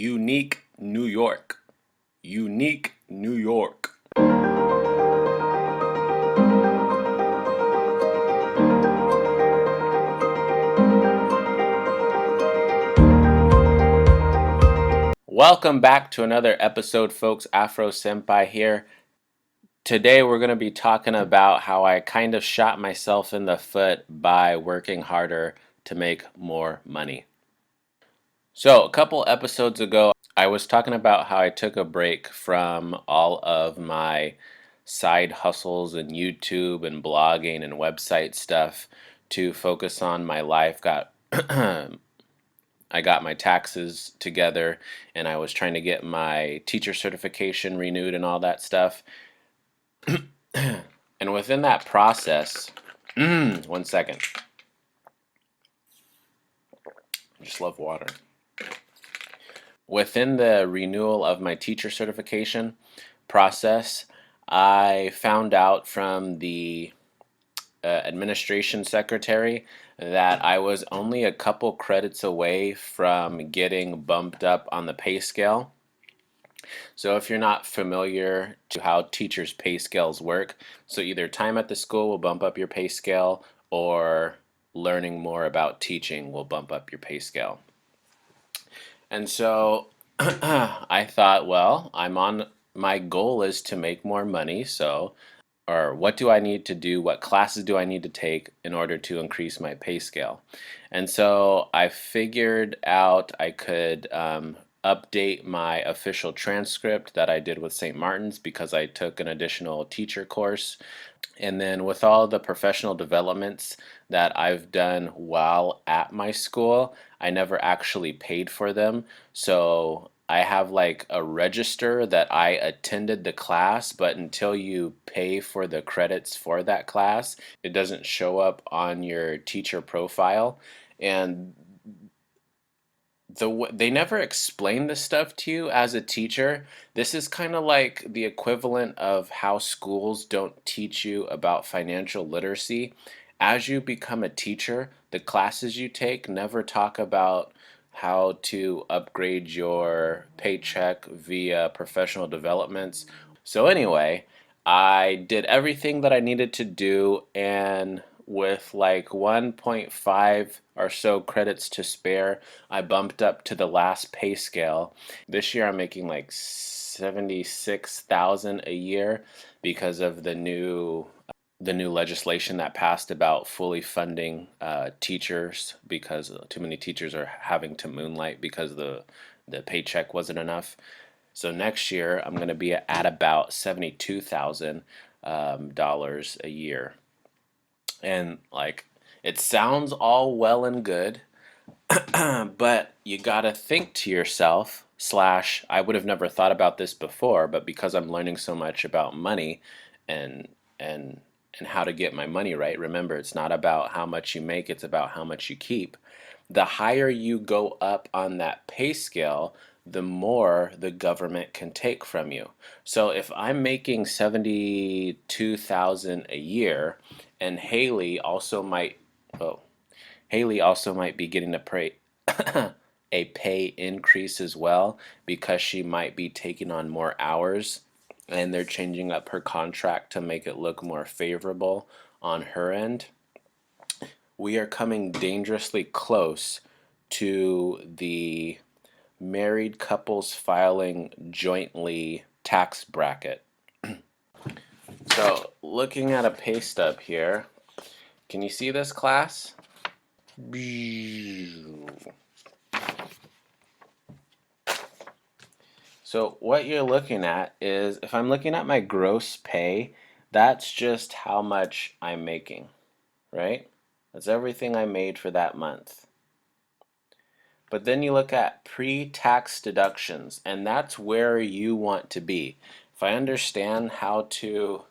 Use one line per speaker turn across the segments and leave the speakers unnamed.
Unique New York. Unique New York. Welcome back to another episode, folks. Afro.Senpai here. Today we're going to be talking about how I kind of shot myself in the foot by working harder to make more money. So a couple episodes ago, I was talking about how I took a break from all of my side hustles and YouTube and blogging and website stuff to focus on my life. I got my taxes together and I was trying to get my teacher certification renewed and all that stuff. And within that process, one second. I just love water. Within the renewal of my teacher certification process, I found out from the administration secretary that I was only a couple credits away from getting bumped up on the pay scale. So if you're not familiar to how teachers' pay scales work, so either time at the school will bump up your pay scale or learning more about teaching will bump up your pay scale. And so I thought, well, my goal is to make more money, or what do I need to do? What classes do I need to take in order to increase my pay scale? And so I figured out I could update my official transcript that I did with St. Martin's because I took an additional teacher course. And then with all the professional developments that I've done while at my school, I never actually paid for them. So I have like a register that I attended the class, but until you pay for the credits for that class, it doesn't show up on your teacher profile. And they never explain this stuff to you as a teacher. This is kind of like the equivalent of how schools don't teach you about financial literacy. As you become a teacher, the classes you take never talk about how to upgrade your paycheck via professional developments. So anyway, I did everything that I needed to do, and with like 1.5 or so credits to spare, I bumped up to the last pay scale. This year I'm making like 76,000 a year because of the new legislation that passed about fully funding teachers, because too many teachers are having to moonlight because the paycheck wasn't enough. So next year I'm going to be at about $72,000 a year. And like, it sounds all well and good, but you gotta think to yourself, slash, I would have never thought about this before, but because I'm learning so much about money and and and how to get my money right. Remember, it's not about how much you make, it's about how much you keep. The higher you go up on that pay scale, the more the government can take from you. So if I'm making 72,000 a year, and Haley also might be getting a pay increase as well, because she might be taking on more hours and they're changing up her contract to make it look more favorable on her end. We are coming dangerously close to the married couples filing jointly tax bracket. So looking at a pay stub here, can you see this, class? So what you're looking at is, if I'm looking at my gross pay, that's just how much I'm making, right? That's everything I made for that month. But then you look at pre-tax deductions, and that's where you want to be. If I understand how to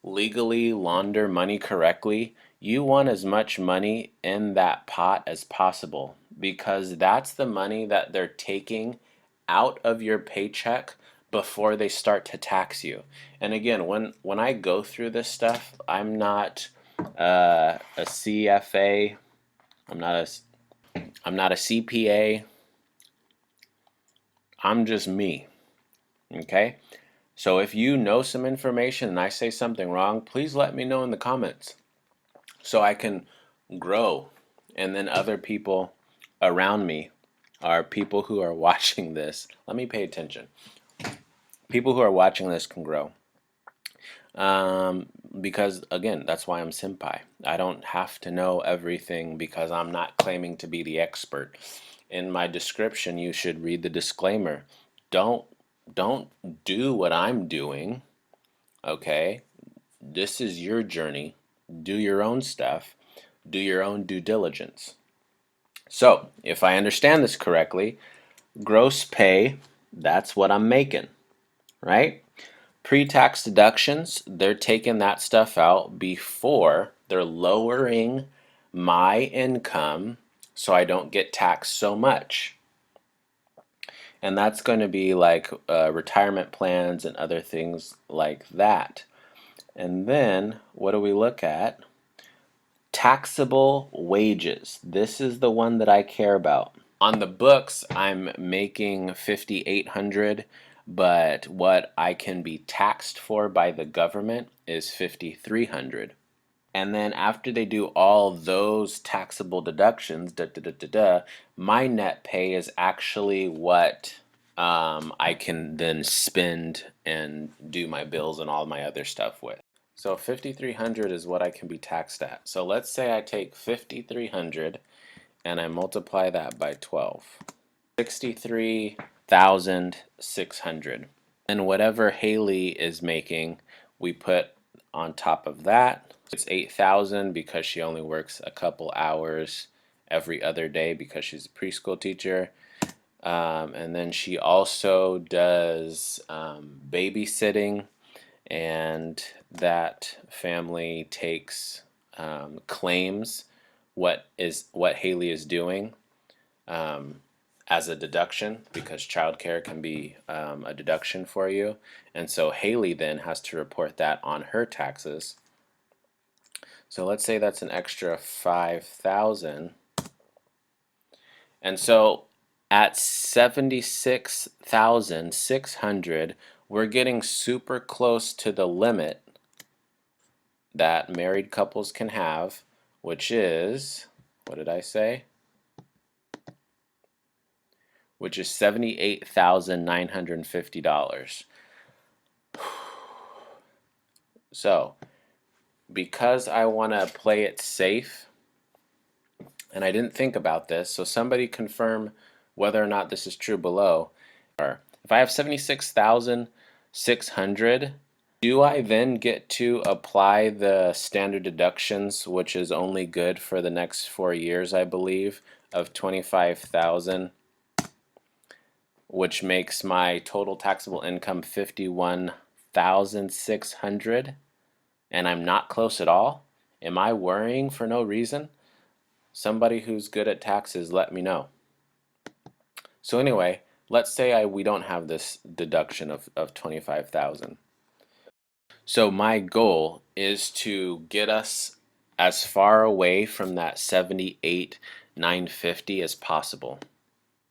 legally launder money correctly, you want as much money in that pot as possible, because that's the money that they're taking out of your paycheck before they start to tax you. And again, when I go through this stuff, I'm not a CFA, I'm not a CPA, I'm just me. Okay? So if you know some information and I say something wrong, please let me know in the comments so I can grow. And then other people around me are people who are watching this. Let me pay attention. People who are watching this can grow. Because again, that's why I'm senpai. I don't have to know everything because I'm not claiming to be the expert. In my description, you should read the disclaimer. Don't don't do what I'm doing, okay? This is your journey. Do your own stuff. Do your own due diligence. So, if I understand this correctly, gross pay, that's what I'm making, right? Pre-tax deductions, they're taking that stuff out before they're lowering my income so I don't get taxed so much. And that's going to be like retirement plans and other things like that. And then what do we look at? Taxable wages. This is the one that I care about. On the books, I'm making 5,800, but what I can be taxed for by the government is 5,300. And then after they do all those taxable deductions, my net pay is actually what I can then spend and do my bills and all my other stuff with. So 5,300 is what I can be taxed at. So let's say I take 5,300 and I multiply that by 12. 63,600. And whatever Haley is making, we put on top of that. It's 8,000 because she only works a couple hours every other day because she's a preschool teacher. And then she also does babysitting, and that family takes claims what Haley is doing as a deduction, because childcare can be a deduction for you. And so Haley then has to report that on her taxes. So let's say that's an extra 5,000. And so at 76,600, we're getting super close to the limit that married couples can have, which is, what did I say? Which is $78,950. So, because I want to play it safe, and I didn't think about this, so somebody confirm whether or not this is true below. If I have 76,600, do I then get to apply the standard deductions, which is only good for the next 4 years, I believe, of 25,000? Which makes my total taxable income 51,600, and I'm not close at all. Am I worrying for no reason? Somebody who's good at taxes, let me know. So anyway, let's say we don't have this deduction of 25,000. So my goal is to get us as far away from that 78,950 as possible.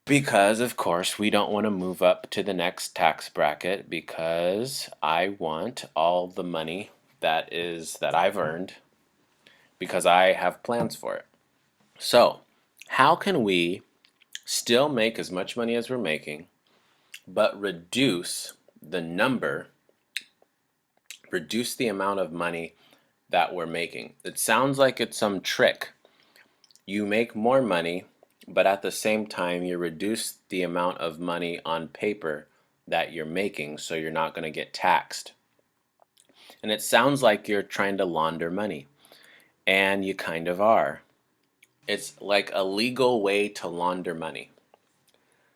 Because, of course, we don't want to move up to the next tax bracket, because I want all the money that I've earned, because I have plans for it. So, how can we still make as much money as we're making, but reduce the amount of money that we're making? It sounds like it's some trick. You make more money, but at the same time you reduce the amount of money on paper that you're making, so you're not going to get taxed. And it sounds like you're trying to launder money, and you kind of are. It's like a legal way to launder money.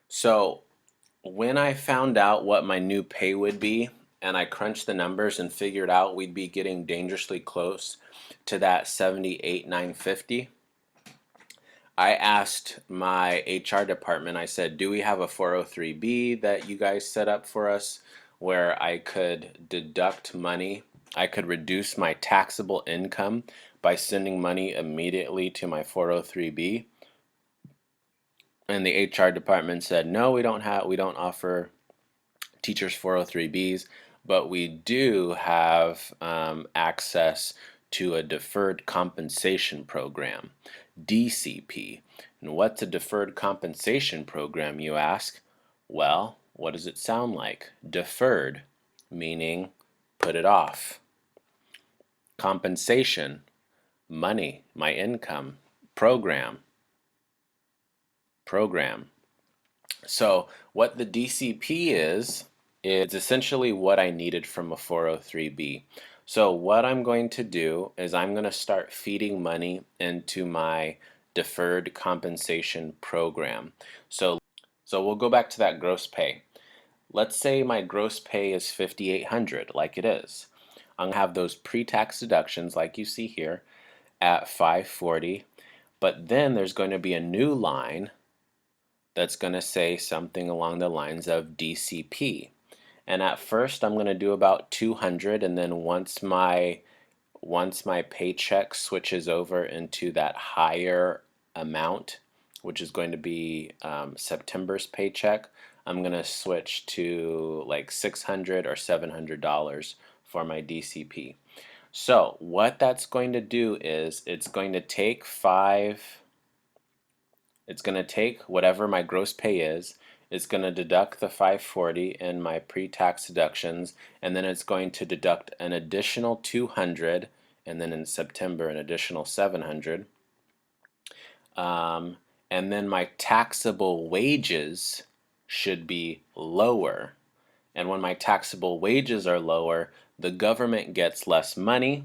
So when I found out what my new pay would be, and I crunched the numbers and figured out we'd be getting dangerously close to that 78,950, I asked my HR department, I said, do we have a 403B that you guys set up for us where I could deduct money? I could reduce my taxable income by sending money immediately to my 403B. And the HR department said, no, we don't offer teachers 403Bs, but we do have access to a deferred compensation program, DCP. And what's a deferred compensation program, you ask? Well, what does it sound like? Deferred, meaning put it off. Compensation, money, my income. Program. So what the DCP is essentially what I needed from a 403B. So what I'm going to do is I'm going to start feeding money into my deferred compensation program. So we'll go back to that gross pay. Let's say my gross pay is 5,800, like it is. I'm going to have those pre-tax deductions like you see here at 540, but then there's going to be a new line that's going to say something along the lines of DCP. And at first I'm going to do about 200, and then once my paycheck switches over into that higher amount, which is going to be September's paycheck, I'm going to switch to like $600 or $700 for my DCP. So what that's going to do is it's going to take whatever my gross pay is, it's going to deduct the 540 in my pre-tax deductions, and then it's going to deduct an additional 200, and then in September an additional 700. And then my taxable wages should be lower. And when my taxable wages are lower, the government gets less money.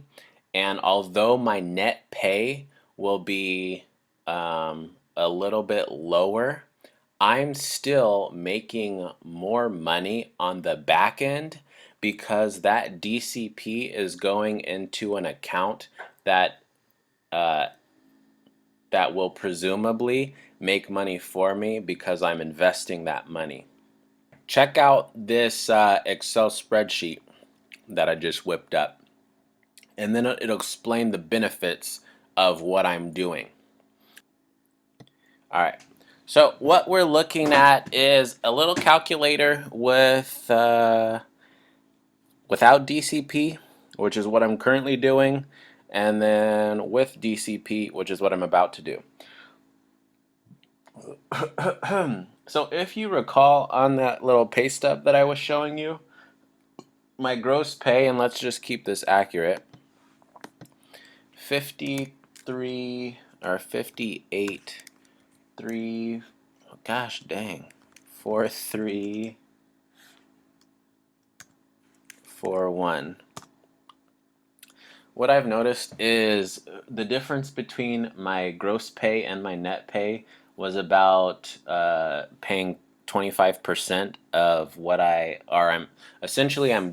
And although my net pay will be a little bit lower, I'm still making more money on the back end because that DCP is going into an account that uh, that will presumably make money for me because I'm investing that money. Check out this Excel spreadsheet that I just whipped up, and then it'll explain the benefits of what I'm doing. All right. So what we're looking at is a little calculator with without DCP, which is what I'm currently doing, and then with DCP, which is what I'm about to do. So if you recall on that little pay stub that I was showing you, my gross pay, and let's just keep this accurate, 53 or 58, 3, oh gosh dang, 4341. What I've noticed is the difference between my gross pay and my net pay was about paying 25% of what I'm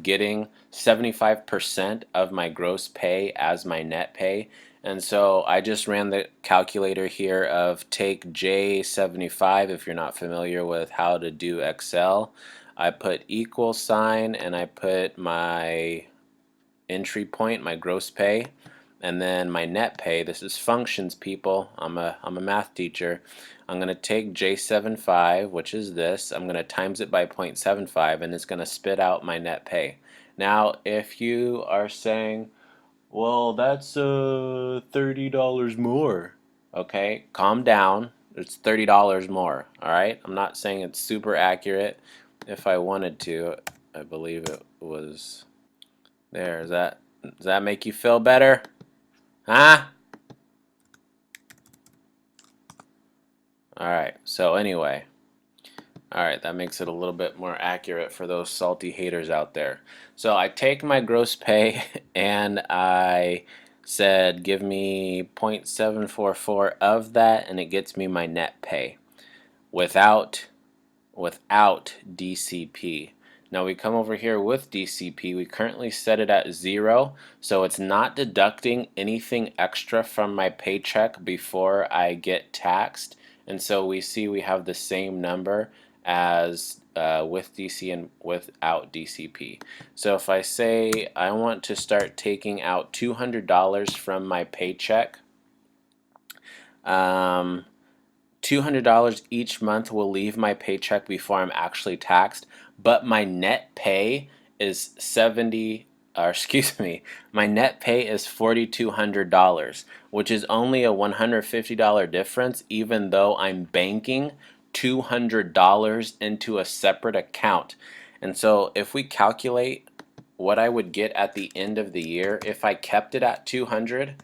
getting 75% of my gross pay as my net pay. And so I just ran the calculator here of take J75 if you're not familiar with how to do Excel. I put equal sign and I put my entry point, my gross pay, and then my net pay. This is functions, people. I'm a math teacher. I'm going to take J75, which is this. I'm going to times it by 0.75, and it's going to spit out my net pay. Now, if you are saying, well, that's $30 more. Okay, calm down. It's $30 more. All right, I'm not saying it's super accurate. If I wanted to, I believe it was there. Does that make you feel better? Huh? Alright, so anyway. Alright, that makes it a little bit more accurate for those salty haters out there. So I take my gross pay and I said give me 0.744 of that, and it gets me my net pay without DCP. Now we come over here with DCP. We currently set it at 0, so it's not deducting anything extra from my paycheck before I get taxed. And so we see we have the same number as with DC and without DCP. So if I say I want to start taking out $200 from my paycheck, $200 each month will leave my paycheck before I'm actually taxed, but my net pay is my net pay is $4,200, which is only a $150 difference, even though I'm banking $200 into a separate account. And so if we calculate what I would get at the end of the year if I kept it at 200,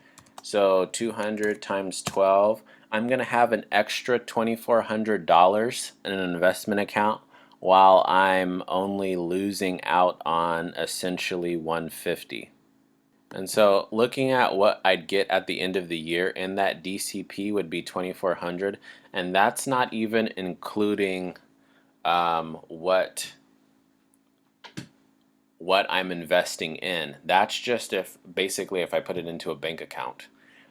so 200 times 12, I'm going to have an extra $2,400 in an investment account while I'm only losing out on essentially 150. And so looking at what I'd get at the end of the year in that DCP would be 2,400, and that's not even including what I'm investing in. That's just if I put it into a bank account.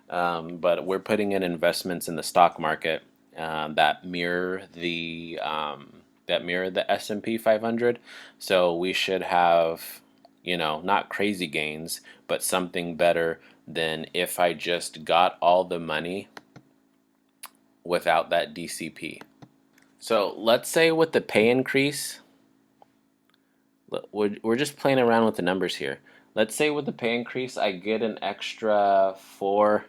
But we're putting in investments in the stock market that mirror the S&P 500. So we should have, not crazy gains, but something better than if I just got all the money without that DCP. So let's say with the pay increase, we're just playing around with the numbers here. Let's say with the pay increase, I get an extra $400.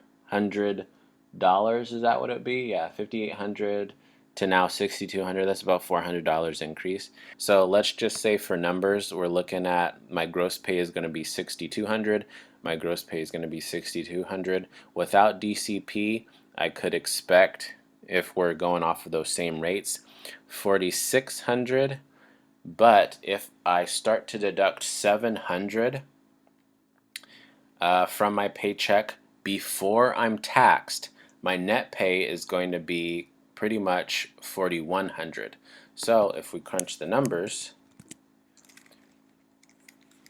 Is that what it would be? Yeah, $5,800 to now $6,200. That's about $400 increase. So let's just say for numbers, we're looking at my gross pay is going to be $6,200. My gross pay is going to be $6,200. Without DCP, I could expect, if we're going off of those same rates, $4,600. But if I start to deduct $700 from my paycheck before I'm taxed, my net pay is going to be pretty much $4,100. So if we crunch the numbers,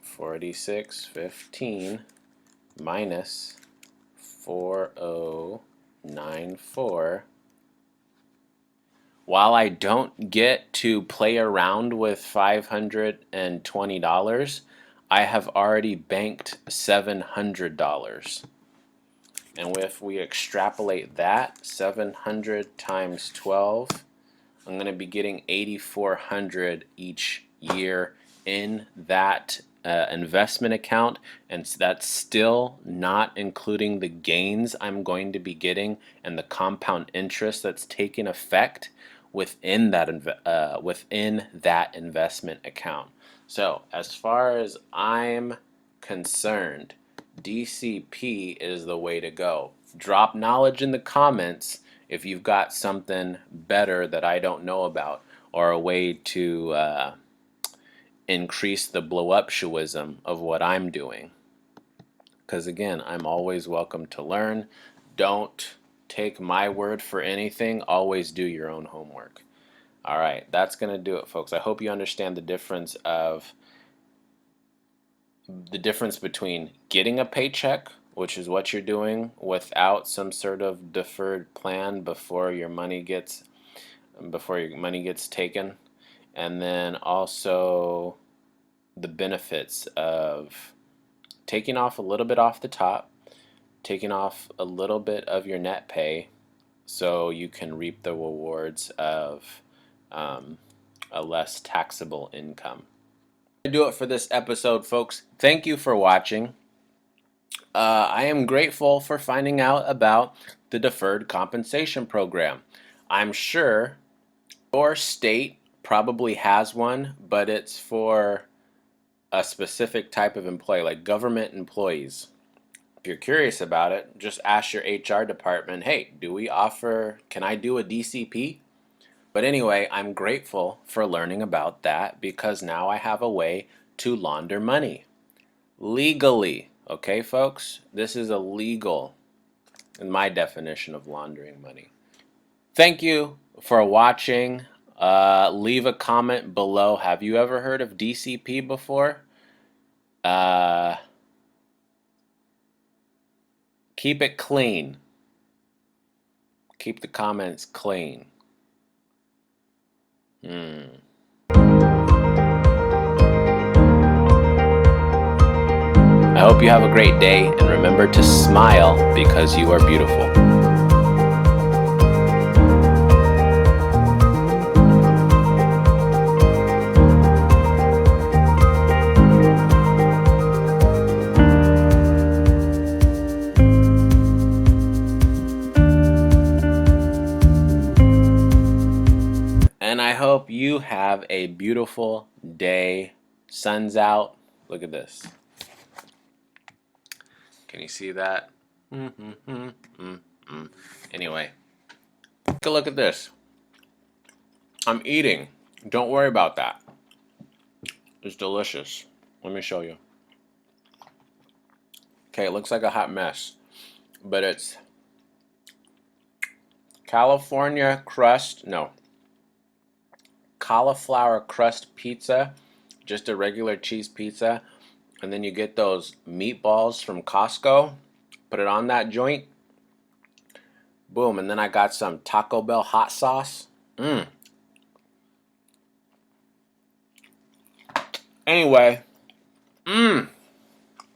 4615 minus 4094. While I don't get to play around with $520, I have already banked $700. And if we extrapolate that, 700 times 12, I'm going to be getting $8,400 each year in that investment account, and so that's still not including the gains I'm going to be getting and the compound interest that's taking effect within that investment account. So as far as I'm concerned, DCP is the way to go. Drop knowledge in the comments if you've got something better that I don't know about, or a way to increase the blow-up-showism of what I'm doing. Because again, I'm always welcome to learn. Don't take my word for anything. Always do your own homework. All right, that's going to do it, folks. I hope you understand the difference between getting a paycheck, which is what you're doing without some sort of deferred plan before your money gets taken, and then also the benefits of taking off a little bit off the top, taking off a little bit of your net pay so you can reap the rewards of a less taxable income. Do it for this episode, folks. Thank you for watching. I am grateful for finding out about the deferred compensation program. I'm sure your state probably has one, but it's for a specific type of employee, like government employees. If you're curious about it, just ask your HR department, hey, can I do a DCP? But anyway, I'm grateful for learning about that, because now I have a way to launder money legally. Okay, folks? This is illegal in my definition of laundering money. Thank you for watching. Leave a comment below. Have you ever heard of DCP before? Keep it clean. Keep the comments clean. I hope you have a great day, and remember to smile because you are beautiful. and I hope you have a beautiful day. Sun's out. Look at this. Can you see that? Anyway, take a look at this. I'm eating. Don't worry about that. It's delicious. Let me show you. Okay, it looks like a hot mess, but it's California crust, no, cauliflower crust pizza, just a regular cheese pizza, and then you get those meatballs from Costco, put it on that joint, boom, and then I got some Taco Bell hot sauce. Anyway,